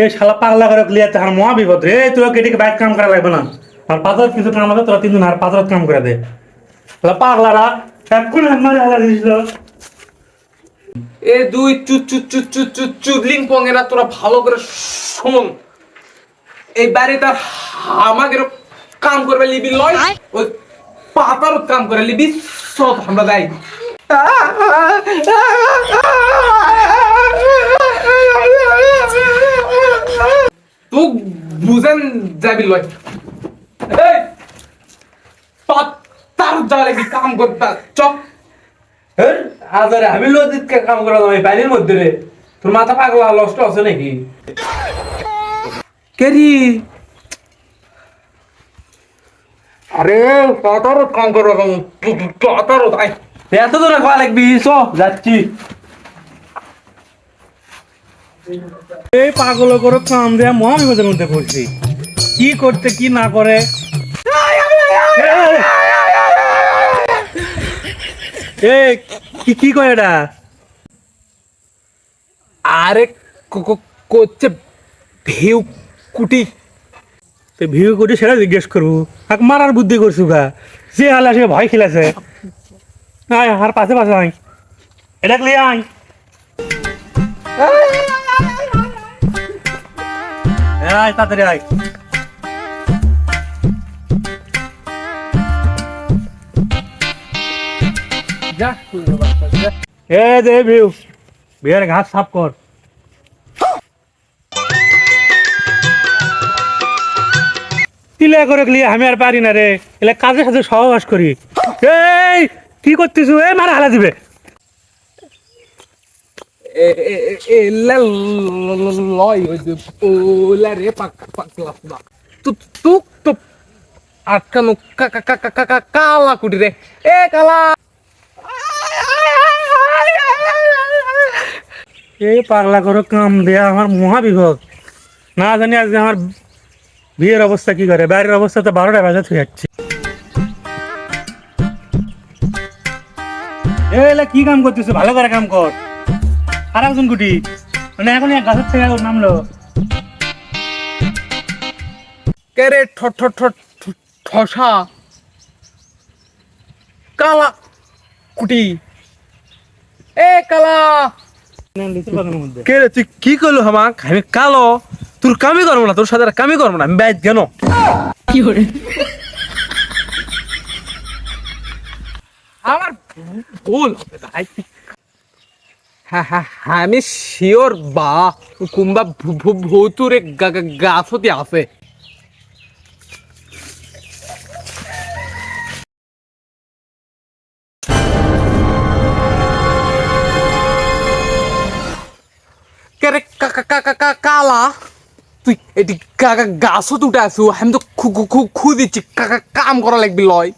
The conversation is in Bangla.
এই শালা পাগলা করে লিয়ে তার মহা বিপদ রে। তোরা কেটে বাইক কাম করা লাগবে না। আর পাথর কিছু কাম আছে, তোরা 3 দিন আর পাথর কাম করে দে। শালা পাগলারা এখন আমার আলা দিছিল। এ দুই চুদলিং পঙ্গেরা তোরা ভালো করে শোন। এই বাড়িতে আমাকে কাম করবে লিবি লয়, ওই পাতারও কাম করে লিবি সব আমরা দেয়। তুই বুঝেন যাবি লয়, এই পাতার যা লাগবি কাম করতে চপ। আজারে আমি লজিত কাম করা এই বাড়ির মধ্যে রে। তোর মাথা পাগলা নষ্ট আছে নাকি? কেরি আরে পাতারও কাম করবে, পাতারও তাই এত দূর খাওয়া লাগবি, চ যাচ্ছি। এই পাগল করে কাম দেয়া মহা বিপদের মধ্যে পড়ছি। কি করতে কি না করে। এ কি কয় এটা? আরে করছে ভিউ কুটি। ভিউ করে সেটা জিজ্ঞেস করবো। তাকে মারার বুদ্ধি করছু গা, যে আলা সে ভয় খেলেছে। আয় আর পাশে পাশে আয়, এটা লিয়ে আয়। আয় তাড়াতাড়ি আয়। যা এ দে ভিউ, বিয়ের ঘাস সাফ কর। তিলে করে লিয়ে আমি আর পারি না রে। এলে কাজের সাথে সহবাস করি। এই কি করতেছ? এ মারা হালা দিবে। লয় ওলা রে পাকলা তুক তো আটকানো কালা কুটি রে। এ কালা এই পাগলা করে কাম দেয়া আমার মহা বিপদ। না জানি আজকে আমার বিয়ের অবস্থা কি করে। বাইরের অবস্থা তো 12টা বাজে থুয়ে যাচ্ছে। এলে কি কাম করতেছ? ভালো করে কাম কর। আর একজন গুটি মানে এখন এক গাছের থেকে নামলো। কে রে ঠসা কালা কুটি। এ কালা মধ্যে কে রে তুই কি করলো আমাক? আমি কালো, তোর কামই করবো না, তোর সাথে আর কামই করবো না, আমি বাইর কেন? আমার ভুল হবে ভাই। হ্যাঁ হ্যাঁ হ্যাঁ আমি শিওর বা কুম্বা ভৌতুরে গাছতে আছে। কেরে কালা তুই এটি গাছত উঠে আসু, আমি তো দিচ্ছি কাম করা লাগবি লয়।